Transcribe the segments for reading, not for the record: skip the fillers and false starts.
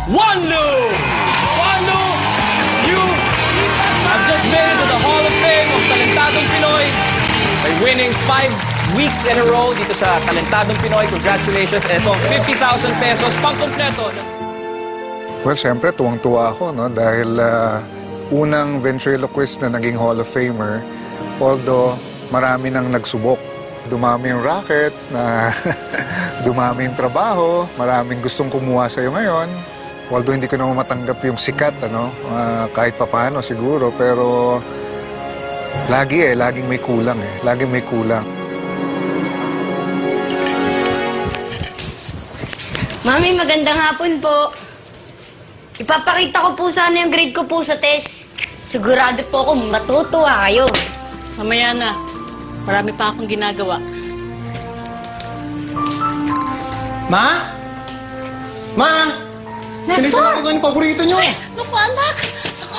Wanlu! Wanlu, you have just made it to the Hall of Fame of Talentadong Pinoy by winning 5 weeks in a row dito sa Talentadong Pinoy. Congratulations. Ito, 50,000 pesos, pang-kompleto. Well, siyempre, tuwang-tuwa ako, no? Dahil unang ventriloquist na naging Hall of Famer, although marami nang nagsubok. Dumami yung racket, na dumami yung trabaho, maraming gustong kumuha sa'yo ngayon. Although hindi ko naman matanggap yung sikat, ano, kahit papano siguro, pero laging may kulang eh. Laging may kulang. Mami, magandang hapon po. Ipapakita ko po sana yung grade ko po sa test. Sigurado po ako matutuwa kayo. Mamaya na. Marami pa akong ginagawa. Ma? Ma? Nestor! Pinagdala ko yung paborito nyo. Naku, anak! Naku,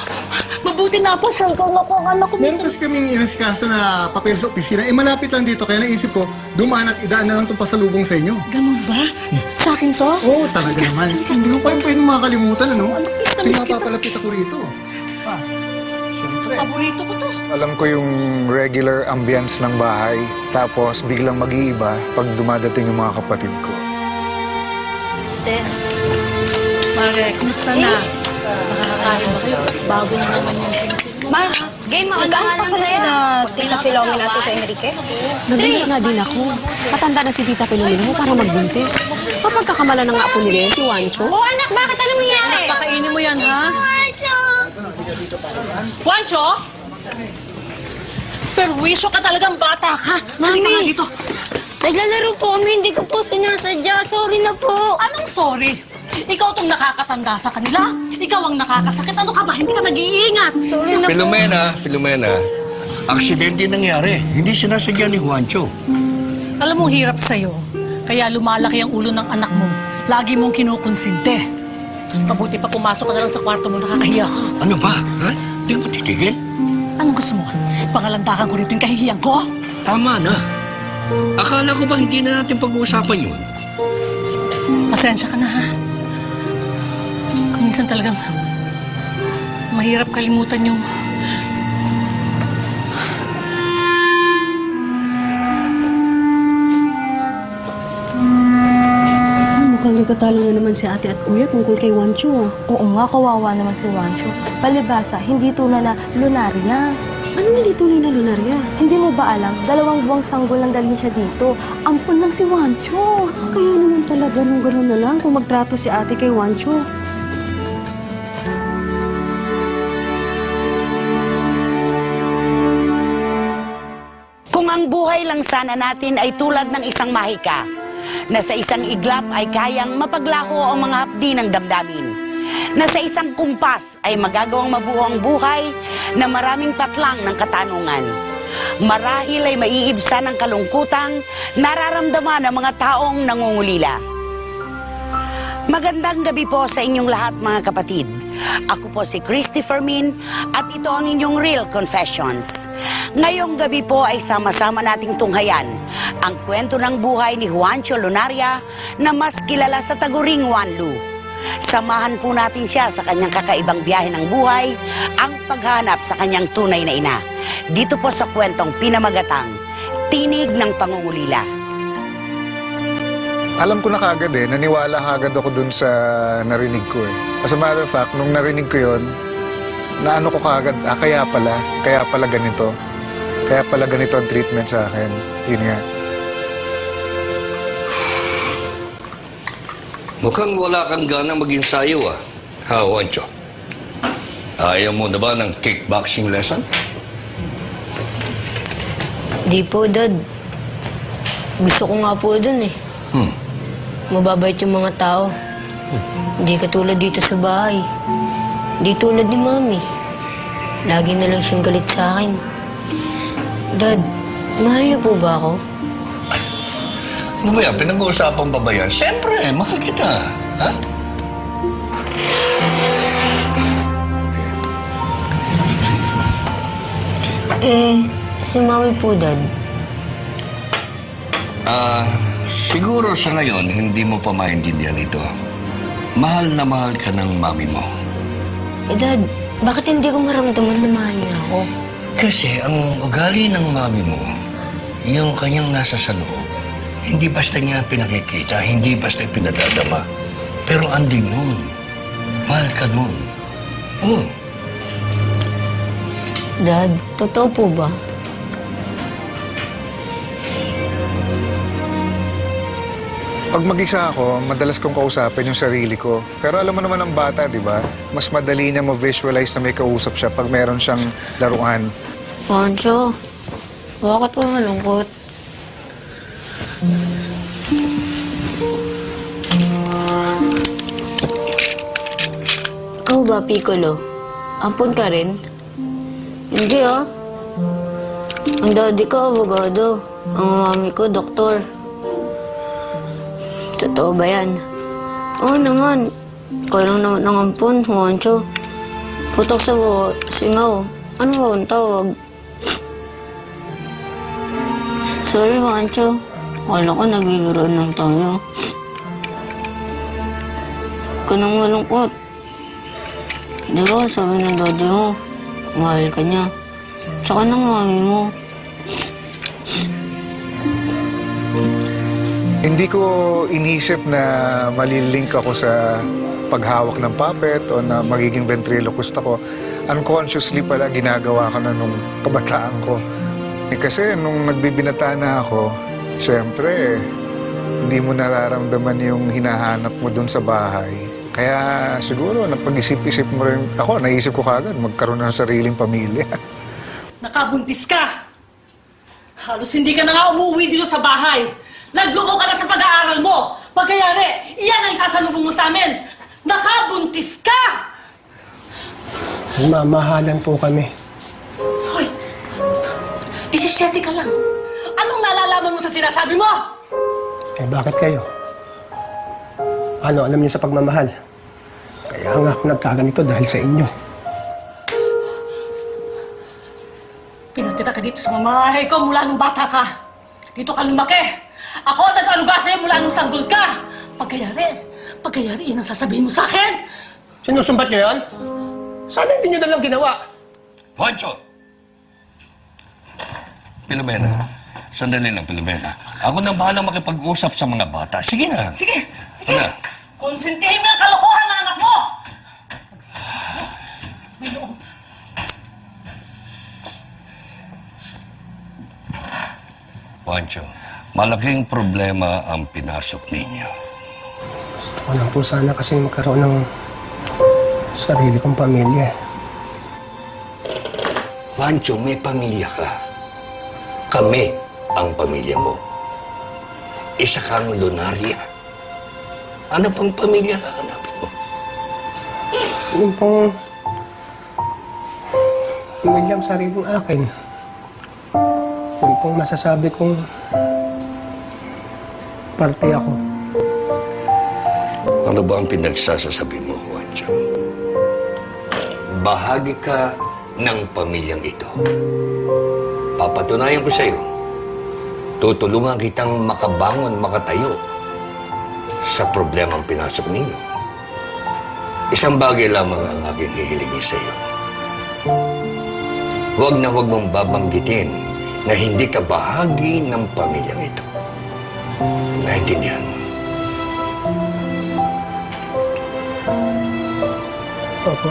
mabuti na po siya. Naku, anak ko. Meron kasi kaming inasikaso na papel sa opisina. Eh, malapit lang dito. Kaya naisip ko, dumaan at idaan na lang itong pasalubong sa inyo. Ganun ba? Sa akin to? Oo, talaga naman. Hindi ko pa yung makakalimutan, ano? Anak, miss na Kaya miss kita. mapapalapit ako rito. Pa, syempre. Paborito ko to. Alam ko yung regular ambience ng bahay, tapos biglang mag-iiba pag dumadating yung mga kapatid ko. Te, Mare, kumusta na? Makakakain ba kayo? Bago na naman yung pinsin. Ma, game ako na lang kayo. Tita Filomena at Tita Enrique? Nagulat nga din ako. Matanda na si Tita Pilomena mo para magbuntis. Mapagkakamala na nga po nila yan si Wancho. Oh, anak, bakit ano nangyari? Pakainin mo yan, ha? Juancho? Perwisyo ka talagang bata, ha? Halika nga dito. Naglalaro po kami, hindi ko po sinasadya. Sorry na po. Anong sorry? Ikaw tong nakakatanda sa kanila? Ikaw ang nakakasakit. Ano ka ba? Hindi ka nag-iingat. Sorry na po. Filomena, aksidente nangyari. Hindi sinasadya ni Juancho. Alam mo, hirap sa'yo. Kaya lumalaki ang ulo ng anak mo. Lagi mong kinukonsinte. Mabuti pa pumasok ka na lang sa kwarto mo, nakakahiya ka. Ano ba? Ha? Hindi ka ba titigil? Anong gusto mo? Pangalandakan ko rito yung kahihiyang ko? Tama na. Akala ko ba hindi na natin pag-uusapan yun? Pasensya ka na, ha? Kung minsan talagang mahirap kalimutan yung... Mukhang nagtatalo na naman si ate at kuya tungkol kay Wancho. Oo nga, kawawa naman si Wancho. Palibasa, hindi tunay na lunari na. Ano hindi tunay na lunarya? Hindi mo ba alam, 2 buwang sanggol lang dalhin siya dito. Ampun lang si Wancho. Kaya naman pala ganun na lang kung magtrato si ate kay Wancho. Kung ang buhay lang sana natin ay tulad ng isang mahika, na sa isang iglap ay kayang mapaglaho ang mga hapdi ng damdamin, na sa isang kumpas ay magagawang mabuo ang buhay na maraming patlang ng katanungan. Marahil ay maiibsan ang kalungkutang nararamdaman ng mga taong nangungulila. Magandang gabi po sa inyong lahat, mga kapatid. Ako po si Christy Fermin at ito ang inyong Real Confessions. Ngayong gabi po ay sama-sama nating tunghayan ang kwento ng buhay ni Juancho Lunaria na mas kilala sa taguring Wanlu. Samahan po natin siya sa kanyang kakaibang biyahe ng buhay, ang paghanap sa kanyang tunay na ina. Dito po sa kwentong pinamagatang, Tinig ng Pangungulila. Alam ko na kagad eh, naniwala kagad ako dun sa narinig ko eh. As a matter of fact, nung narinig ko yun, naano ko kagad, kaya pala ganito. Kaya pala ganito ang treatment sa akin. Yun nga. Mukhang wala kang ganang maging sayo, ah. Ha, Juancho? Ayaw mo na ba ng kickboxing lesson? Di po, Dad. Gusto ko nga po dun eh. Mababait yung mga tao. Hindi katulad dito sa bahay. Hindi tulad ni Mami. Lagi na lang siyang galit sa akin. Dad, mahal niyo po ba ako? Ano ba yan? Pinag-uusapan pa ba yan? Siyempre, mahal kita. Ha? Si Mami po, Dad. Siguro sa ngayon, hindi mo pa maintindihan ito. mahal na mahal ka ng mami mo. Eh, Dad, bakit hindi ko maramdaman na mahal niya ako? Kasi ang ugali ng mami mo, yung kanyang nasa sa loob, hindi basta niya pinakikita, hindi basta pinadadama. Pero andin yun. Mahal ka nun. Oo. Dad, totoo po ba? Pag mag-isa ako, madalas kong kausapin yung sarili ko. Pero alam mo naman ang bata, di ba? Mas madali niya ma-visualize na may kausap siya pag meron siyang laruan. Pancho, bakit po malungkot? Ikaw ba, Piccolo? Ampun ka rin? Hindi ah. Ang daddy ko, abogado. Ang mami ko, doktor. Totoo ba yan? Oo naman. Ikaw lang naman ng ampun, Juancho. Putok sa singaw. Ano ba ang tawag? Sorry, Juancho. Kala ko nagbibiro ng tayo. Huwag ka nang malungkot. Di ba, sabi ng daddy mo, mahal ka niya. Tsaka ng mami mo. Hindi ko inisip na malilink ako sa paghawak ng puppet o na magiging ventriloquist ako. Unconsciously pala ginagawa ko na nung kabataan ko. Kasi nung nagbibinata na ako, siyempre, hindi mo nararamdaman yung hinahanap mo dun sa bahay. Kaya siguro, napag-isip-isip mo rin. Ako, naisip ko kagad, magkaroon ng sariling pamilya. Nakabuntis ka! Halos hindi ka na nga umuwi dito sa bahay. Nagluko ka na sa pag-aaral mo. Pagkayari, iyan ang isasalubong mo sa amin. Nakabuntis ka! Mamahalan po kami. Hoy, 17 ka lang. Anong nalalaman mo sa sinasabi mo? Eh, bakit kayo? Ano, alam niyo sa pagmamahal? Kaya nga ako nagkaganito dahil sa inyo. Pinatira ka dito sa mamahay ko mula nung bata ka. Dito ka lumaki. Ako ang nag-aruga sa'yo mula nung sanggol ka. Pagkayari, yun ang sasabihin mo sa akin. Sinusumbat niyo yan? Sana hindi niyo na lang ginawa. Juancho! Pilomena, sandali lang, Pilomena. Ako nang bahala makipag-usap sa mga bata. Sige na. Sige. Ano? Konsintihin mo ang kalokohan ng anak mo! May loob. Juancho, malaking problema ang pinasok ninyo. Gusto ko lang po sana kasi magkaroon ng sarili kong pamilya. Juancho, may pamilya ka. Kami ang pamilya mo. Isa kang lunarya. Ano pang pamilya hanap mo? Yung pong pamilyang sariling akin. Yung pong masasabi kong parte ako. Ano ba ang pinagsasasabi mo, Juancho? Bahagi ka ng pamilyang ito. Papatunayan ko sa'yo. Tutulungan kitang makabangon, makatayo sa problemang pinasok ninyo. Isang bagay lamang ang aking hihilingin sa'yo. Huwag na huwag mong babanggitin na hindi ka bahagi ng pamilyang ito. Naintindihan mo? Opo.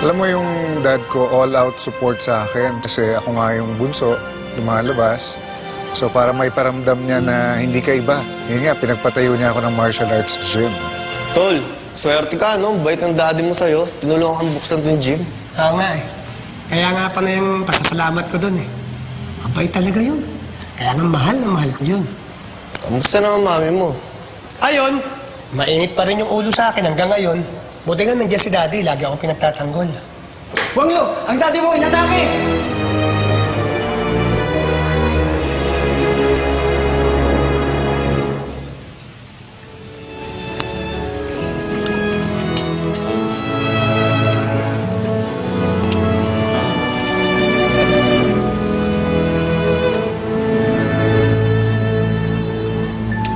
Alam mo yung dad ko, all-out support sa akin. Kasi ako nga yung bunso, lumalabas. So para may paramdam niya na hindi ka iba. Yun nga, pinagpatayo niya ako ng martial arts gym. Tol, swerte ka, no? Bait ng daddy mo sa'yo. Tinulungan kang buksan yung gym. Oo nga eh. Kaya nga pa na yung pasasalamat ko dun eh. Mabait talaga yun. Kaya nga mahal na mahal ko yun. Kamusta naman mami mo? Ayon, mainit pa rin yung ulo sa akin hanggang ngayon. Buti nga nandiyan si daddy, lagi akong pinagtatanggol. Wanglo, ang dati mo inatake!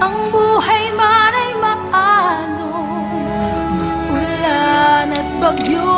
Ang buhay man ay maaari. love you.